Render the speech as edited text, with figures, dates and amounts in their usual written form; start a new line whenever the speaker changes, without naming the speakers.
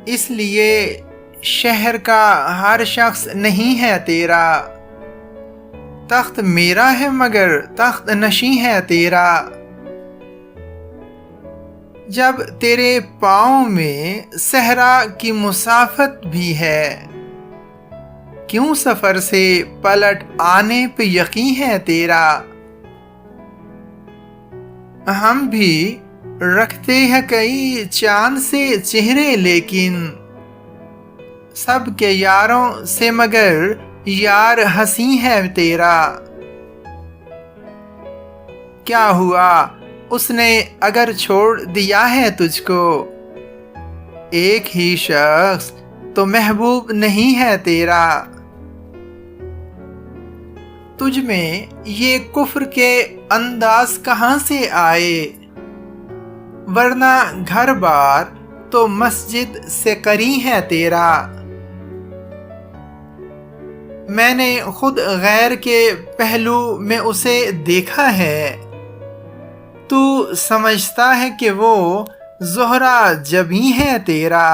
اس لیے شہر کا ہر شخص نہیں ہے تیرا، تخت میرا ہے مگر تخت نشیں ہے تیرا۔ جب تیرے پاؤں میں صحرا کی مسافت بھی ہے، کیوں سفر سے پلٹ آنے پہ یقین ہے تیرا۔ ہم بھی رکھتے ہیں کئی چاند سے چہرے، لیکن سب کے یاروں سے مگر یار ہنسی ہے تیرا۔ کیا ہوا اس نے اگر چھوڑ دیا ہے تجھ کو، ایک ہی شخص تو محبوب نہیں ہے تیرا۔ تجھ میں یہ کفر کے انداز کہاں سے آئے، ورنہ گھر بار تو مسجد سے قریب ہے تیرا۔ میں نے خود غیر کے پہلو میں اسے دیکھا ہے، تو سمجھتا ہے کہ وہ زہرہ جبیں ہے تیرا۔